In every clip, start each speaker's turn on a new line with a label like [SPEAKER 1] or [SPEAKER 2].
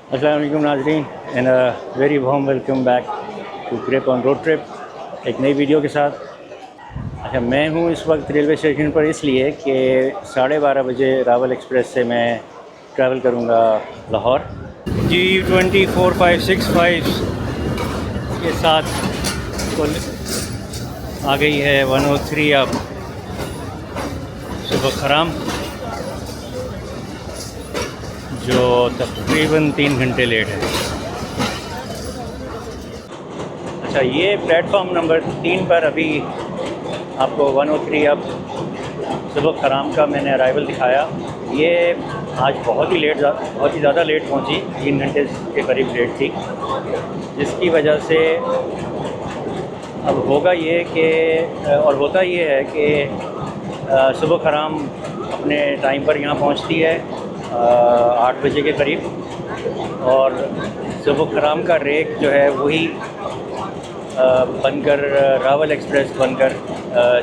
[SPEAKER 1] अस्सलाम वालेकुम नाज़रीन and very warm welcome back to Grip on Road Trip एक नई वीडियो के साथ। अच्छा, मैं हूँ इस वक्त रेलवे स्टेशन पर इसलिए कि 12:30 बजे रावल एक्सप्रेस से मैं ट्रैवल करूँगा लाहौर। G24565 के साथ आ गई है 103 अब सुबह खराम, जो तकरीबन 3 घंटे लेट है। अच्छा, ये प्लेटफॉर्म नंबर 3 पर अभी आपको 103 अब सुबह खराम का मैंने अराइवल दिखाया। ये आज बहुत ही ज़्यादा लेट पहुंची, 3 घंटे के करीब लेट थी, जिसकी वजह से अब होगा ये कि और होता ये है कि सुबह खराम अपने टाइम पर यहाँ पहुँचती है 8 बजे के करीब, और सुबह खराम का रेक जो है वही बनकर रावल एक्सप्रेस बनकर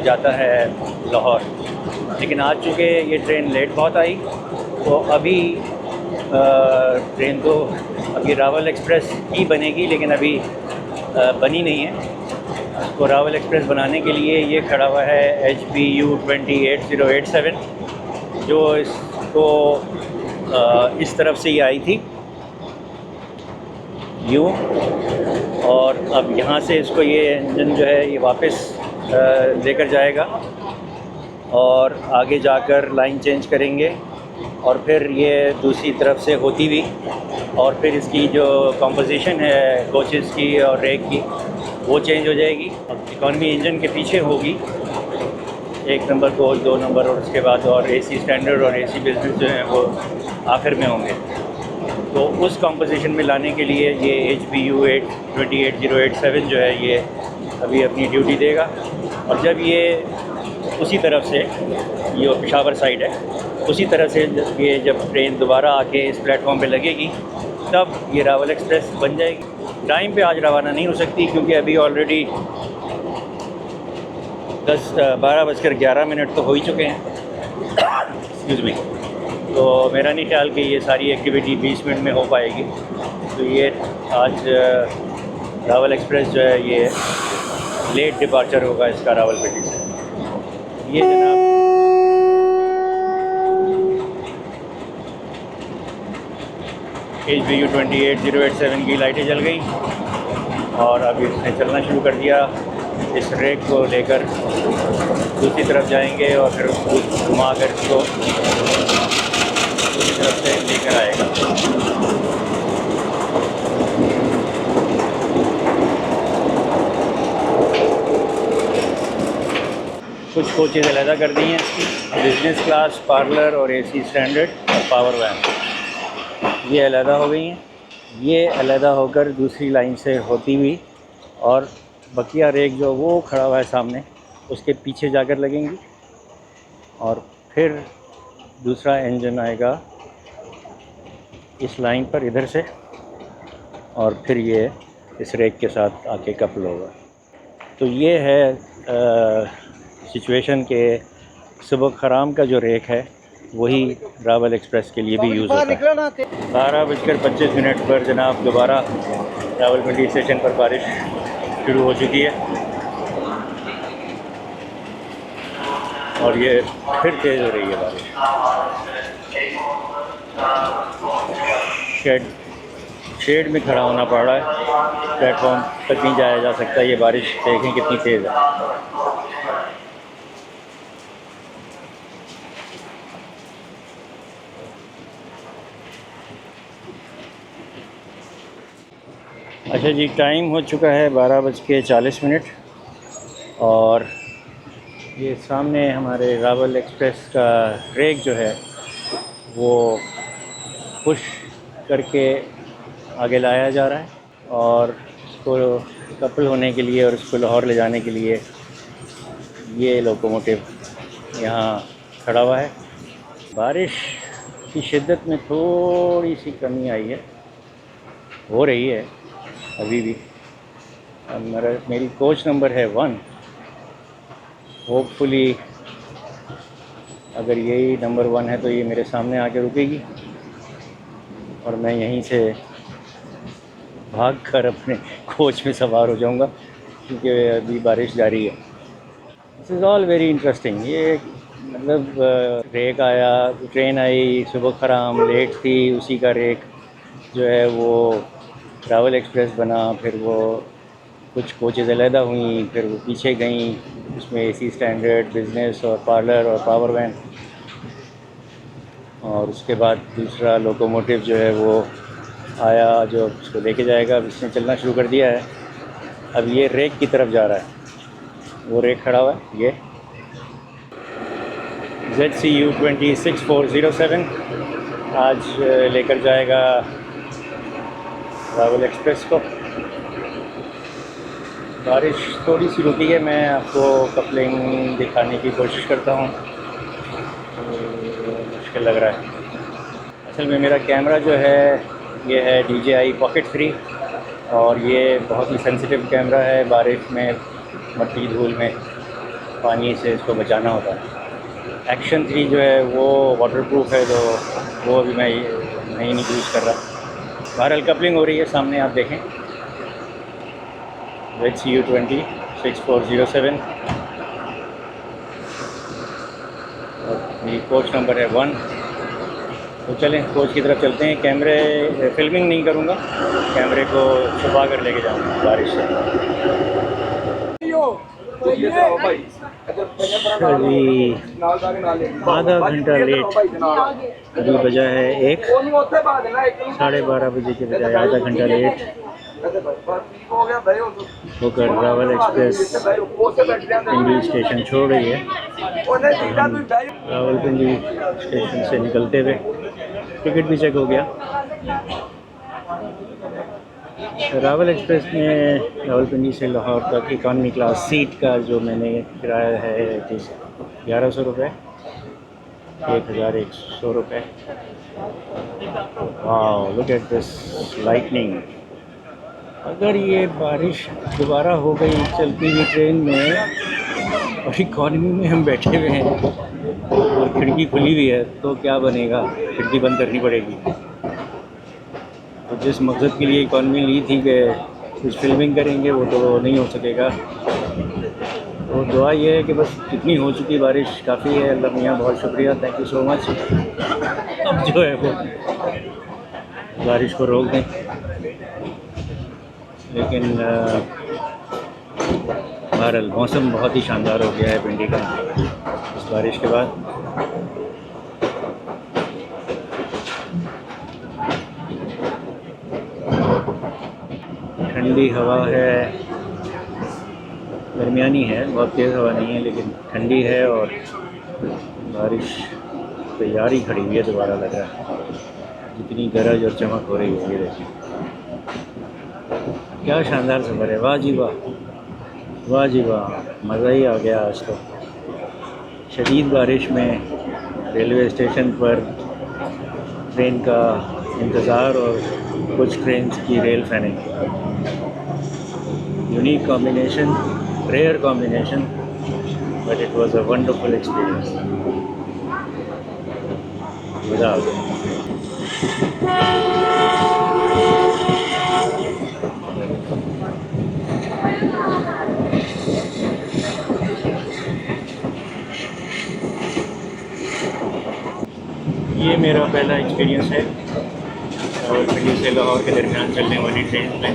[SPEAKER 1] जाता है लाहौर। लेकिन आज चूँकि ये ट्रेन लेट बहुत आई, तो अभी ट्रेन तो अभी रावल एक्सप्रेस ही बनेगी, लेकिन अभी बनी नहीं है। उसको रावल एक्सप्रेस बनाने के लिए ये खड़ा हुआ है HBU 28087, जो इसको इस तरफ से ही आई थी यूँ, और अब यहाँ से इसको ये इंजन जो है ये वापस लेकर जाएगा और आगे जाकर लाइन चेंज करेंगे, और फिर ये दूसरी तरफ से होती हुई, और फिर इसकी जो कंपोजिशन है कोचेज़ की और रेक की वो चेंज हो जाएगी। अब इकॉनमी इंजन के पीछे होगी 1 नंबर कोच, 2 नंबर, और उसके बाद और AC स्टैंडर्ड और AC बिजनेस जो हैं वो आखिर में होंगे। तो उस कंपोजिशन में लाने के लिए ये HBU 28087 जो है ये अभी अपनी ड्यूटी देगा, और जब ये उसी तरफ से, ये पेशावर साइड है, उसी तरह से ये जब ट्रेन दोबारा आके इस प्लेटफॉर्म पे लगेगी, तब ये रावल एक्सप्रेस बन जाएगी। टाइम पे आज रवाना नहीं हो सकती, क्योंकि अभी ऑलरेडी 12:11 तो हो ही चुके हैं। Excuse me. तो मेरा नहीं ख्याल कि ये सारी एक्टिविटी 20 मिनट में हो पाएगी। तो ये आज रावल एक्सप्रेस जो है ये लेट डिपार्चर होगा इसका रावलपिंडी से। ये जनाब HBU 28087 की लाइटें जल गई, और अब इसने चलना शुरू कर दिया। इस रेक को लेकर दूसरी तरफ जाएंगे और फिर घुमा कर इसको दूसरी तरफ से लेकर आएगा। कुछ कोचेज़ अलहदा कर दी हैं, बिजनेस क्लास, पार्लर और AC स्टैंडर्ड और पावर वैन ये अलहदा हो गई हैं। ये अलहदा होकर दूसरी लाइन से होती हुई और बकिया रेक जो वो खड़ा हुआ है सामने, उसके पीछे जाकर लगेंगी, और फिर दूसरा इंजन आएगा इस लाइन पर इधर से, और फिर ये इस रेक के साथ आके कपल होगा। तो ये है सिचुएशन के सुबह खराम का जो रेक है वही रावल एक्सप्रेस के लिए भी यूज़ होता है। 12:25 पर जनाब दोबारा रावलपिंडी स्टेशन पर बारिश शुरू हो चुकी है, और ये फिर तेज़ हो रही है बारिश। शेड में खड़ा होना पड़ रहा है, प्लेटफॉर्म तक नहीं जाया जा सकता। ये बारिश देखें कितनी तेज़ है। अच्छा जी, टाइम हो चुका है 12:40, और ये सामने हमारे रावल एक्सप्रेस का रेक जो है वो पुश करके आगे लाया जा रहा है, और इसको कपल होने के लिए और इसको लाहौर ले जाने के लिए ये लोकोमोटिव यहाँ खड़ा हुआ है। बारिश की शिद्दत में थोड़ी सी कमी आई है, हो रही है अभी भी। मेरी कोच नंबर है 1। होपफुली अगर यही नंबर 1 है तो ये मेरे सामने आके रुकेगी और मैं यहीं से भाग कर अपने कोच में सवार हो जाऊंगा, क्योंकि अभी बारिश जारी है। This is all very interesting. ये मतलब रेक आया, ट्रेन आई सुबह खराम, लेट थी, उसी का रेक जो है वो ट्रैवल एक्सप्रेस बना, फिर वो कुछ कोचेज़ अलहदा हुई, फिर वो पीछे गई, उसमें एसी स्टैंडर्ड, बिज़नेस और पार्लर और पावर वैन, और उसके बाद दूसरा लोकोमोटिव जो है वो आया जो उसको लेके जाएगा। अब इसने चलना शुरू कर दिया है। अब ये रेक की तरफ जा रहा है, वो रेक खड़ा हुआ है। ये ZCU 26407 आज लेकर जाएगा ट्रैवल एक्सप्रेस को। बारिश थोड़ी सी रुकी है, मैं आपको कपलिंग दिखाने की कोशिश करता हूँ। मुश्किल लग रहा है। असल में मेरा कैमरा जो है ये है DJI Pocket 3, और ये बहुत ही सेंसिटिव कैमरा है। बारिश में, मट्टी धूल में, पानी से इसको बचाना होता है। एक्शन 3 जो है वो वाटरप्रूफ है, तो वो अभी मैं नहीं यूज़ कर रहा। बहरहाल कपलिंग हो रही है, सामने आप देखें। ZCU 26407 और ये कोच नंबर है 1। तो चलें कोच की तरफ चलते हैं। कैमरे फिल्मिंग नहीं करूँगा, कैमरे को छुपा कर लेके जाऊँगा बारिश से। अभी आधा घंटा लेट, अभी बजा है 1, 12:30 बजे के बजाय आधा घंटा लेट होकर ट्रैवल एक्सप्रेस पिंडी स्टेशन छोड़ रही है। रावलपिंडी स्टेशन से निकलते हुए टिकट भी चेक हो गया। ट्रैवल एक्सप्रेस में रावलपिंडी से लाहौर तक इकॉनमी क्लास सीट का जो मैंने किराया है 1100 रुपये, 1100 रुपये। वाह, लुक एट दिस लाइटनिंग। अगर ये बारिश दोबारा हो गई चलती हुई ट्रेन में और इकॉनमी में हम बैठे हुए हैं और खिड़की खुली हुई है, तो क्या बनेगा? खिड़की बंद करनी पड़ेगी। तो जिस मकसद के लिए इकॉनमी ली थी कि कुछ फिल्मिंग करेंगे, वो तो नहीं हो सकेगा। तो दुआ ये है कि बस इतनी हो चुकी बारिश काफ़ी है। अल्लाह मियाँ बहुत शुक्रिया, थैंक यू सो मच। अब जो है वो बारिश को रोक दें, लेकिन बहरहाल मौसम बहुत ही शानदार हो गया है पिंडी का इस बारिश के बाद। ठंडी हवा है, दरमियानी है, बहुत तेज़ हवा नहीं है लेकिन ठंडी है, और बारिश तैयारी खड़ी हुई है दोबारा, लग रहा है जितनी गरज और चमक हो रही है। ये देखिए क्या शानदार सफ़र है। वाह जी वाह, वाह जी वाह, मज़ा ही आ गया आज तो। शदीद बारिश में रेलवे स्टेशन पर ट्रेन का इंतज़ार और कुछ ट्रेन की rail fanning. Unique combination, rare combination, but it was a wonderful experience. मज़ा आ गया। ये मेरा पहला एक्सपीरियंस है रावलपिंडी से लाहौर के दरमियान चलने वाली ट्रेन में।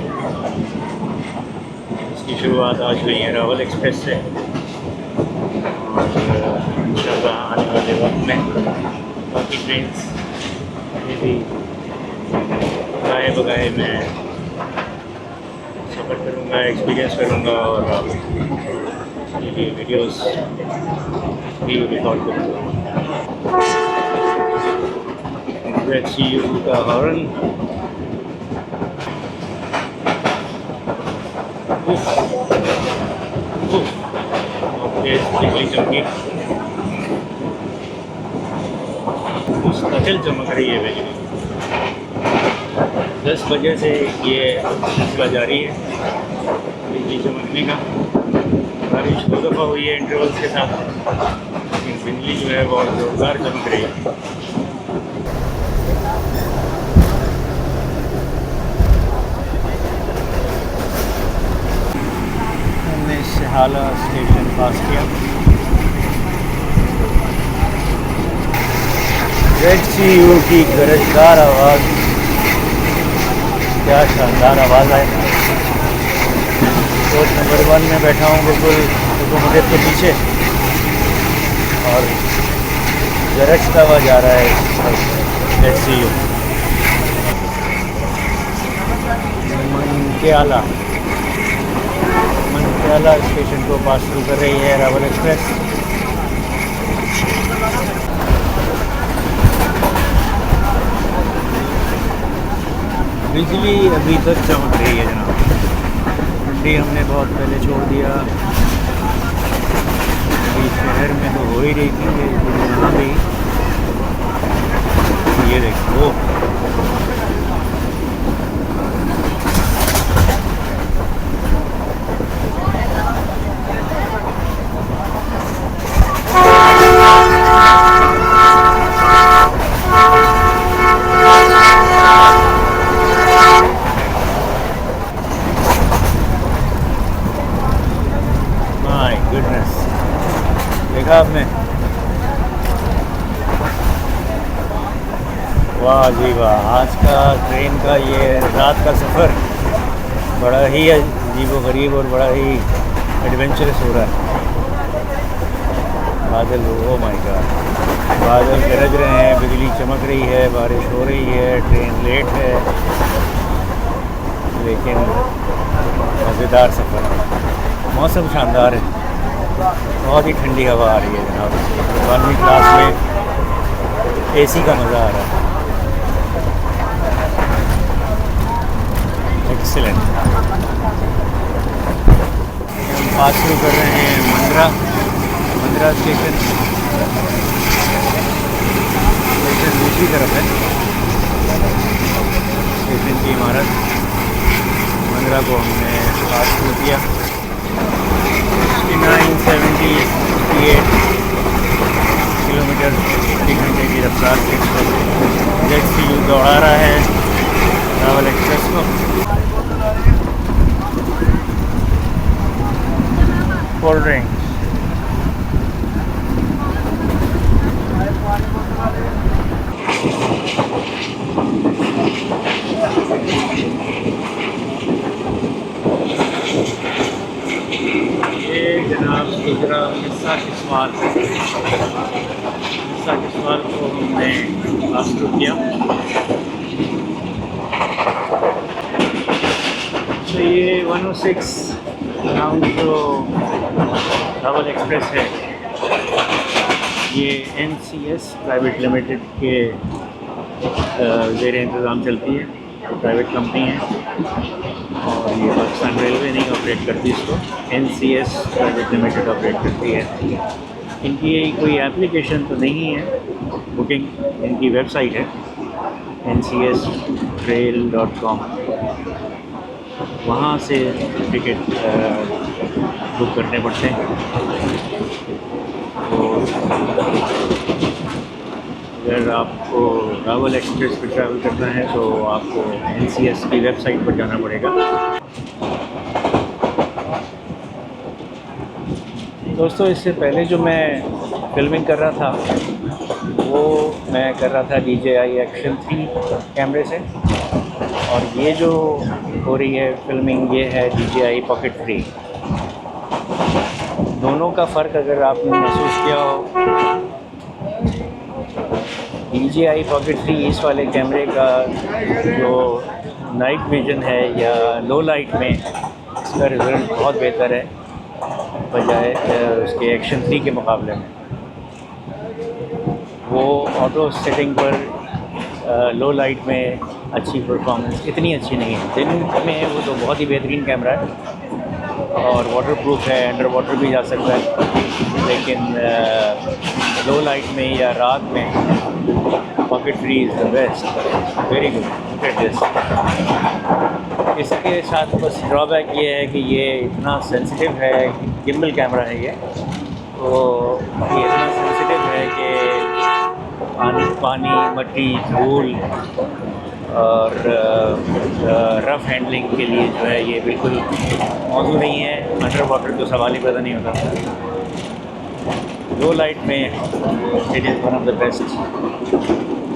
[SPEAKER 1] इसकी शुरुआत आज हुई है रावल एक्सप्रेस से, और इंशाल्लाह आने वाले वक्त में बाकी ट्रेन ये भी गाए बगाए मैं सफ़र करूँगा, एक्सपीरियंस करूँगा, और ये वीडियोस भी रिकॉर्ड करूँगा। ZCU का हॉर्न, बिजली चमकी, मुस्तकिल चमक रही है बिजली। 10 बजे से ये सिलसिला जारी है बिजली चमकने का। बारिश 2 दफ़ा हुई है इंटरवल्स के साथ, लेकिन बिजली जो है बहुत जोरदार चमक रही है। हमने सहाला स्टेशन पास किया। ZCU की गरजदार आवाज़, क्या शानदार आवाज़ है। कोच नंबर 1 में बैठा हूँ बिल्कुल लोकोमोटिव के पीछे और गरजता हुआ जा रहा है ZCU। मंकेला स्टेशन को पास थ्रू कर रही है रावल एक्सप्रेस। बिजली अभी तक चमक रही है जनाब। मंडी हमने बहुत पहले छोड़ दिया। अभी शहर में तो हो ही रही थी, यहाँ भी ये देखो। माय गुडनेस, देखा आपने? वाह जी वाह, आज का ट्रेन का ये रात का सफ़र बड़ा ही अजीबोगरीब और बड़ा ही एडवेंचरस हो रहा है। बादल, ओ माय गॉड, बादल गरज रहे हैं, बिजली चमक रही है, बारिश हो रही है, ट्रेन लेट है, लेकिन मज़ेदार सफ़र है। मौसम शानदार है, बहुत ही ठंडी हवा आ रही है जनाब। 12वीं क्लास में AC का मज़ा आ रहा है। एक्सीलेंट। हम पास शुरू कर रहे हैं मंद्रा स्टेशन दूसरी तरफ है। स्टेशन की इमारत मंद्रा को हमने पास शुरू किया। 69-78 किलोमीटर प्रति घंटे की रफ्तार से ZCU दौड़ा रहा है रावल एक्सप्रेस को। कोल्ड ड्रिंक, ये जनाब गुजरा मिस्सा किस्माल को हमने पास शुरू किया। तो ये 106 नाम जो रावल एक्सप्रेस है, ये NCS प्राइवेट लिमिटेड के ज़ेर इंतज़ाम चलती है, प्राइवेट कंपनी है और ये पाकिस्तान रेलवे नहीं ऑपरेट करती इसको, NCS प्राइवेट लिमिटेड ऑपरेट करती है। इनकी कोई एप्लीकेशन तो नहीं है, बुकिंग इनकी वेबसाइट है ncsrail.com, वहाँ से टिकट बुक करने पड़ते हैं। तो अगर आपको रावल एक्सप्रेस पर ट्रैवल करना है तो आपको NCS की वेबसाइट पर जाना पड़ेगा। दोस्तों, इससे पहले जो मैं फिल्मिंग कर रहा था वो मैं कर रहा था DJI Action 3 कैमरे से, और ये जो हो रही है फिल्मिंग ये है DJI Pocket 3। दोनों का फ़र्क अगर आपने महसूस किया हो, DJI Pocket 3 इस वाले कैमरे का जो नाइट विज़न है या लो लाइट में इसका रिज़ल्ट बहुत बेहतर है बजाय उसके Action 3 के मुकाबले में। वो ऑटो सेटिंग पर लो लाइट में अच्छी परफॉर्मेंस इतनी अच्छी नहीं है। दिन में वो तो बहुत ही बेहतरीन कैमरा है और वाटरप्रूफ है, अंडर वाटर भी जा सकता है, लेकिन लो लाइट में या रात में pocket 3 is the best, very good, look at this. इसके साथ बस ड्रॉबैक ये है कि ये इतना सेंसिटिव है, गिम्बल कैमरा है ये, तो ये इतना सेंसिटिव है कि पानी, मट्टी, धूल और रफ़ हैंडलिंग के लिए जो है ये बिल्कुल मौजूद नहीं है। अंडर वाटर तो सवाल ही पैदा नहीं होता। लो लाइट में it is one of the best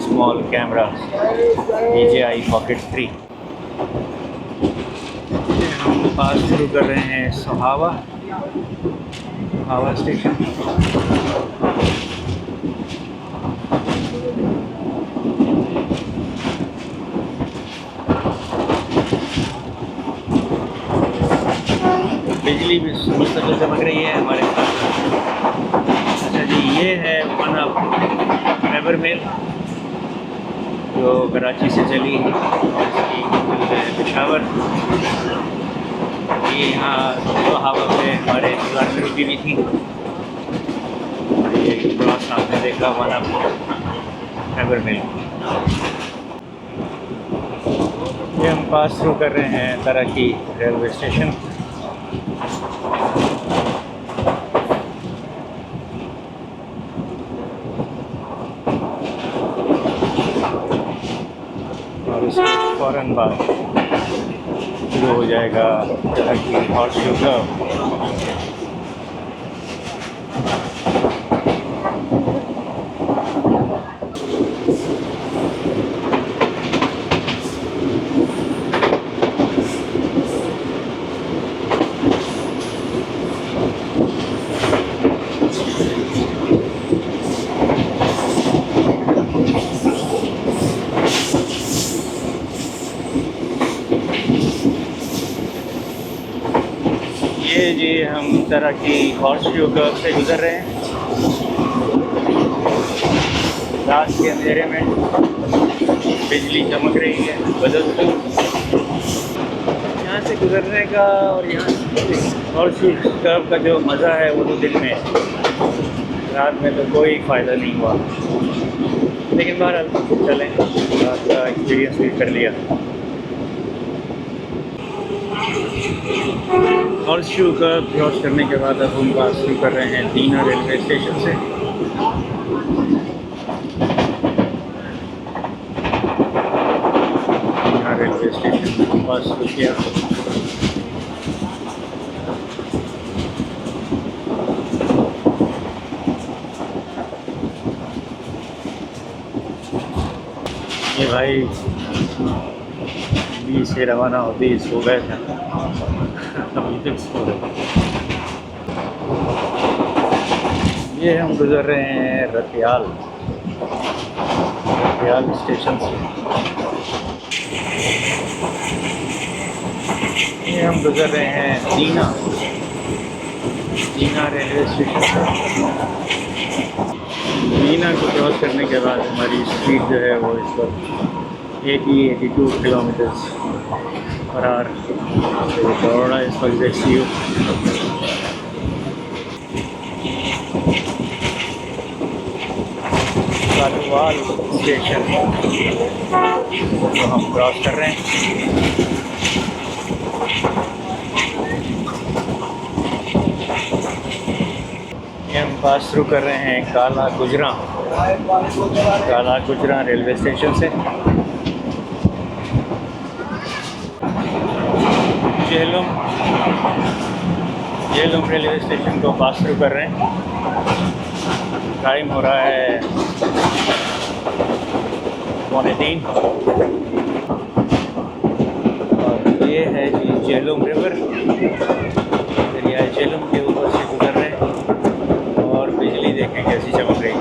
[SPEAKER 1] small camera DJI Pocket 3। हम पास शुरू कर रहे हैं सोहावा स्टेशन। बिजली भी मुस्तकिल चमक रही है हमारे साथ। अच्छा जी, ये है वन ऑफ फैबर मिल जो कराची से चली और इसकी मंजिल है पेशावर। ये यहाँ सोहावा पे हमारे इंतज़ार में रुकी हुई थी। ये क्रॉस आपने देखा वन ऑफ फैबर मिल। ये हम पास थ्रू कर रहे हैं तराकी रेलवे स्टेशन। और इसके फ़ौरन बाद शुरू हो जाएगा तराकी हॉर्स शू कर्व। ये जी हम तराकी हॉर्स शू कर्व से गुज़र रहे हैं। रात के अंधेरे में बिजली चमक रही है बदलती। यहाँ से गुज़रने का और यहाँ हॉर्स शू कर्व का जो मज़ा है वो तो दिन में, रात में तो कोई फ़ायदा नहीं हुआ। लेकिन बहरहाल चलें, रात का एक्सपीरियंस भी कर लिया। हॉर्स शू कर्व क्रॉस करने के बाद अब हम पास शुरू कर रहे हैं दीना रेलवे स्टेशन से। दीना रेलवे स्टेशन पास शुरू किया। ये भाई 20 से रवाना होती सो गए थे, अभी तक सो रहे। ये हम गुज़र रहे हैं रतियाल स्टेशन से। ये हम गुज़र रहे हैं दीना रेलवे स्टेशन से। दीना को क्रॉस करने के बाद हमारी स्पीड जो है वो इस वक्त 82 किलोमीटर्स पर आवर दौड़ रहा है इस वक्त। देखिए कालूवाल स्टेशन तो हम क्रॉस कर रहे हैं। हम पास शुरू कर रहे हैं काला गुजरा रेलवे स्टेशन से। झेलम रेलवे स्टेशन को पास शुरू कर रहे हैं। टाइम हो रहा है 2:45 और ये है जी झेलम रिवर। दरिया झेलम के ऊपर से गुजर रहे हैं और बिजली देखें कैसी चमक रही है।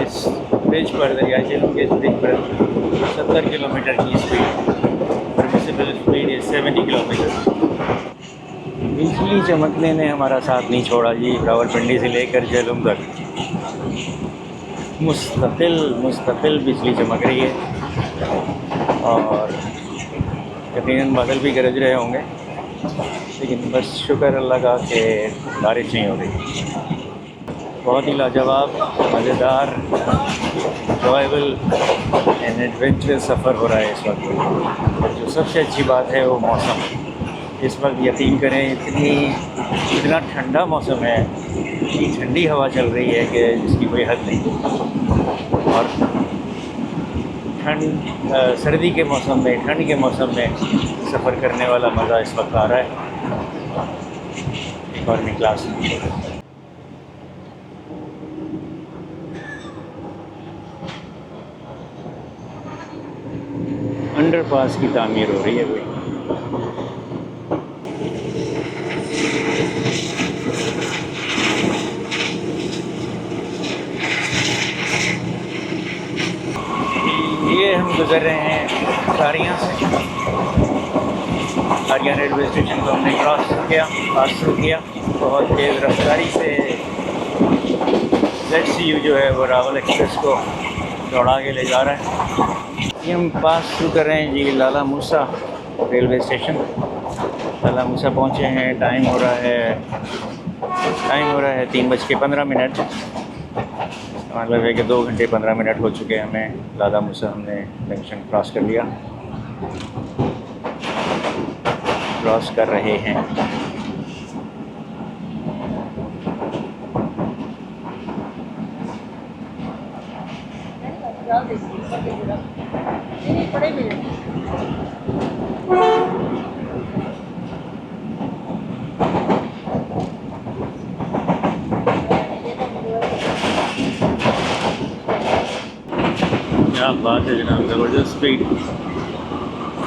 [SPEAKER 1] इस ब्रिज पर, दरिया झेलम के इस ब्रिज पर 70 किलोमीटर की स्पीड, परमिसिबल स्पीड है 70 किलोमीटर। बिजली चमकने ने हमारा साथ नहीं छोड़ा जी। रावलपिंडी से लेकर झेलम तक मुस्तकिल बिजली चमक रही है और यकीनन बादल भी गरज रहे होंगे, लेकिन बस शुक्र अल्लाह का कि बारिश नहीं हो रही। बहुत ही लाजवाब, मज़ेदार, इंजॉयबल एंड एडवेंचरस सफ़र हो रहा है इस वक्त। और जो सबसे अच्छी बात है वो मौसम। इस वक्त यकीन करें इतना ठंडा मौसम है, इतनी ठंडी हवा चल रही है कि जिसकी कोई हद नहीं। और सर्दी के मौसम में, ठंड के मौसम में सफ़र करने वाला मज़ा इस वक्त आ रहा है इकॉनमी क्लास में। अंडरपास की तामीर हो रही है कोई। ये हम गुज़र रहे हैं सारियाँ से। सारियाँ रेलवे स्टेशन को हमने पास थ्रू किया। बहुत तेज़ रफ्तारी से ZCU जो है वो रावल एक्सप्रेस को दौड़ा के ले जा रहा है। ये हम पास थ्रू कर रहे हैं जी लाला मूसा रेलवे स्टेशन। लाला मूसा पहुँचे हैं। टाइम हो रहा है 3:15। मतलब है कि 2 घंटे 15 मिनट हो चुके हैं हमें। लाला मूसा हमने जंक्शन क्रॉस कर लिया, क्रॉस कर रहे हैं। क्या बात है जनाब, ज़बरदस्त स्पीड।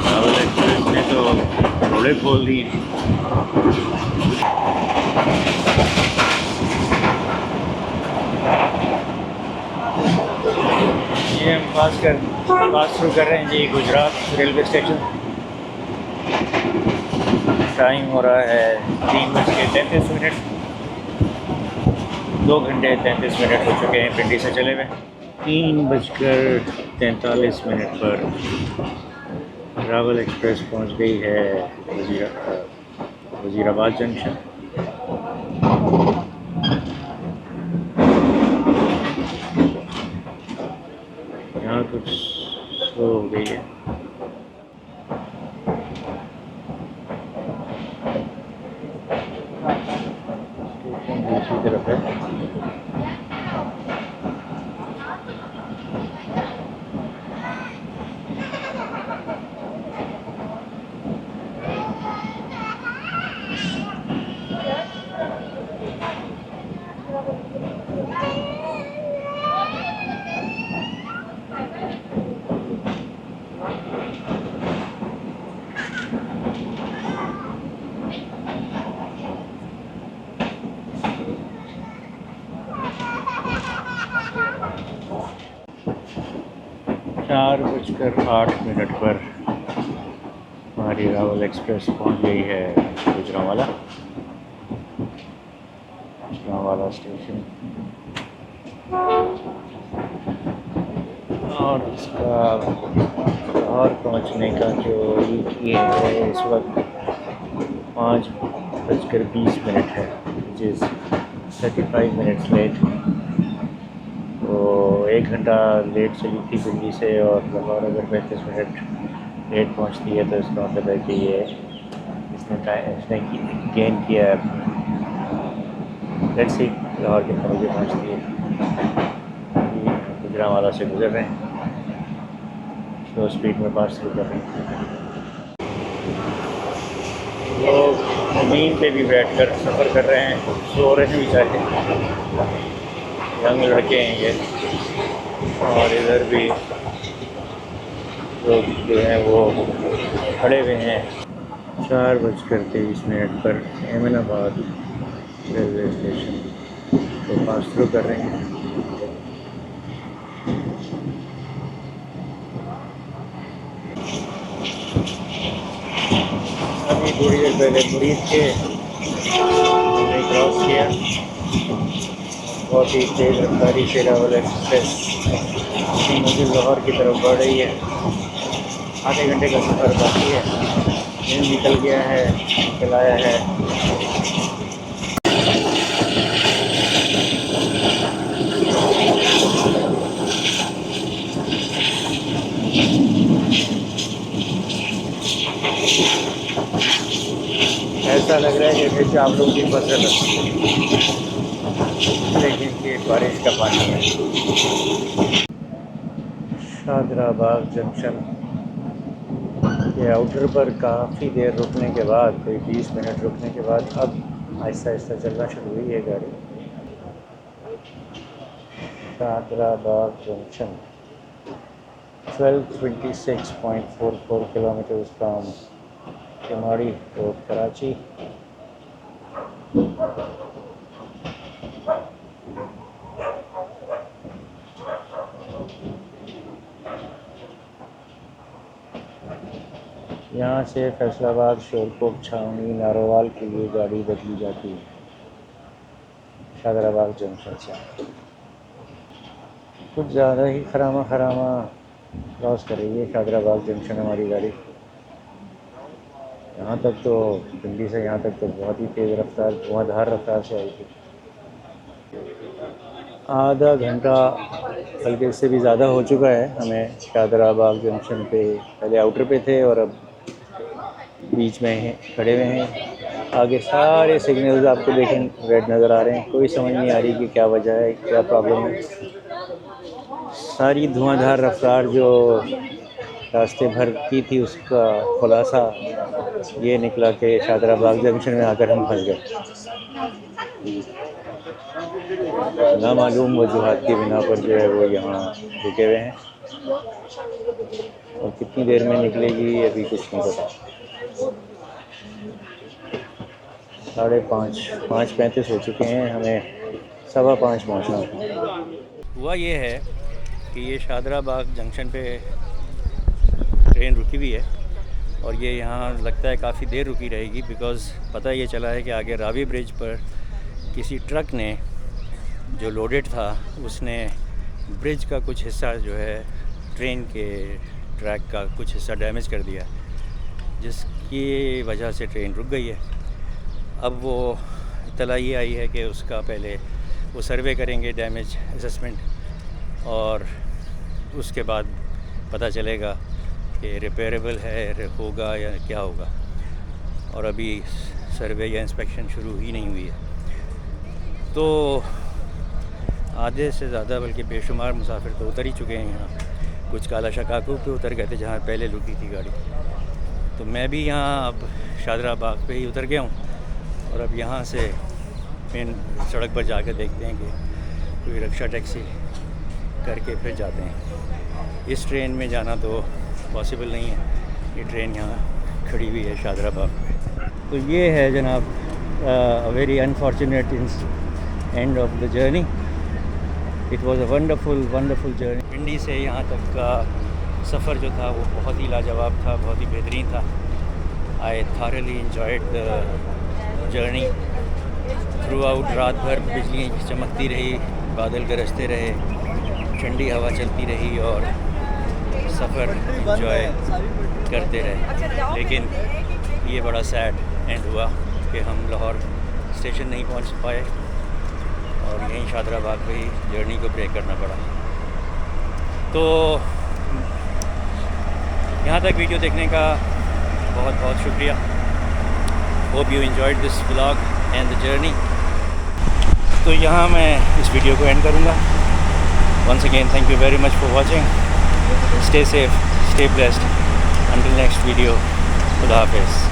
[SPEAKER 1] रावल एक्सप्रेस ने तो घोड़े खोल दिए। ये हम पास थ्रू कर रहे हैं जी गुजरात रेलवे स्टेशन। टाइम हो रहा है 3:33। 2 घंटे 33 मिनट हो चुके हैं पिंडी से चले हुए। 3:43 पर रावल एक्सप्रेस पहुंच गई है वज़ीराबाद जंक्शन। यहाँ कुछ स्लो हो गई है। स्टेशन दूसरी तरफ है। चार बजकर 8 पर हमारी रावल एक्सप्रेस पहुंच गई है गुजरांवाला स्टेशन। और इसका लाहौर पहुंचने का जो ये है इस वक्त 5:20 है, विच इज़ 35 मिनट्स लेट। तो 1 घंटा लेट चली थी दिल्ली से, और लाहौर अगर 35 मिनट लेट पहुंचती है तो इसका मतलब है कि इसने गेन किया है। लेट्स सी लाहौर कितने बजे पहुंचती है। गुजरांवाला से गुजर रहे हैं, स्लो स्पीड में पास थ्रू कर रहे हैं। लोग ज़मीन पे भी बैठकर सफ़र कर रहे हैं, सो रहे हैं बेचारे। यंग लड़के हैं ये, और इधर भी लोग जो हैं वो खड़े हुए हैं। 4:23 पर अहमदाबाद रेलवे स्टेशन को पास थ्रू कर रहे हैं। अभी थोड़ी देर पहले मुरीद के हमने क्रॉस किया। बहुत ही तेज़ रफ्तारी से रावल एक्सप्रेस मुझे लाहौर की तरफ बढ़ रही है। आधे घंटे का सफ़र बाकी है। निकल गया है, निकल आया है। ये चावलों की फसल है, लेकिन ये बारिश का पानी है। शादरा बाग जंक्शन के आउटर पर काफ़ी देर रुकने के बाद, कोई 20 मिनट रुकने के बाद, अब आहिस्ता आहिस्ता चलना शुरू हुई है गाड़ी। शादरा बाग junction 1226.44 kilometers from Kemari to Karachi. यहाँ से फैसलाबाद, शोरकोट, छावनी, नारोवाल के लिए गाड़ी बदली जाती है शादराबाग जंक्शन से। कुछ ज़्यादा ही खरामा क्रॉस करेगी शादराबाग जंक्शन हमारी गाड़ी। यहाँ तक तो दिल्ली से यहाँ तक तो बहुत ही तेज़ रफ्तार, धुआंधार रफ्तार से आई थी। आधा घंटा बल्कि इससे भी ज़्यादा हो चुका है हमें शादराबाग जंक्शन पे। पहले आउटर पे थे और अब बीच में खड़े हुए हैं। आगे सारे सिग्नल्स आपको देखें रेड नज़र आ रहे हैं। कोई समझ नहीं आ रही कि क्या वजह है, क्या प्रॉब्लम है। सारी धुआंधार रफ्तार जो रास्ते भर की थी उसका खुलासा ये निकला कि शादराबाग जंक्शन में आकर हम फंस गए। नामालूम वजूहात की बिना पर जो है वो यहाँ रुके हुए हैं और कितनी देर में निकलेगी अभी कुछ नहीं पता। 5:35 हो चुके हैं, हमें 5:15 पहुँचना था। हुआ ये है कि ये शादराबाग जंक्शन पे ट्रेन रुकी हुई है और ये यहाँ लगता है काफ़ी देर रुकी रहेगी, बिकॉज़ पता ये चला है कि आगे रावी ब्रिज पर किसी ट्रक ने जो लोडेड था उसने ब्रिज का कुछ हिस्सा जो है ट्रेन के ट्रैक का कुछ हिस्सा डैमेज कर दिया, जिसकी वजह से ट्रेन रुक गई है। अब वो इत्तला ये आई है कि उसका पहले वो सर्वे करेंगे, डैमेज असेसमेंट, और उसके बाद पता चलेगा कि रिपेयरेबल है, होगा या क्या होगा। और अभी सर्वे या इंस्पेक्शन शुरू ही नहीं हुई है। तो आधे से ज़्यादा बल्कि बेशुमार मुसाफिर तो उतर ही चुके हैं यहाँ। कुछ काला शकाकू पे उतर गए थे जहाँ पहले रुकी थी गाड़ी। तो मैं भी यहाँ अब शादराबाग पे ही उतर गया हूँ और अब यहाँ से मेन सड़क पर जाकर देखते हैं कि कोई रिक्शा टैक्सी करके फिर जाते हैं। इस ट्रेन में जाना तो पॉसिबल नहीं है, ये ट्रेन यहाँ खड़ी हुई है शादराबाग पे। तो ये है जनाब very unfortunate end of the journey. It was a wonderful journey. Pindi से यहाँ तक का सफ़र जो था वो बहुत ही लाजवाब था, बहुत ही बेहतरीन था। I thoroughly enjoyed the journey throughout. रात भर बिजली चमकती रही, बादल गरजते रहे, ठंडी हवा चलती रही और सफ़र इंजॉय करते रहे। लेकिन ये बड़ा सैड एंड हुआ कि हम लाहौर स्टेशन नहीं पहुंच पाए और यहीं शादराबाग पे ही जर्नी को ब्रेक करना पड़ा। तो यहाँ तक वीडियो देखने का बहुत बहुत शुक्रिया। Hope you enjoyed this vlog and the journey. तो यहाँ मैं इस वीडियो को एंड करूँगा। Once again thank you very much for watching. Stay safe, stay blessed. Until next video, खुदा हाफिज़।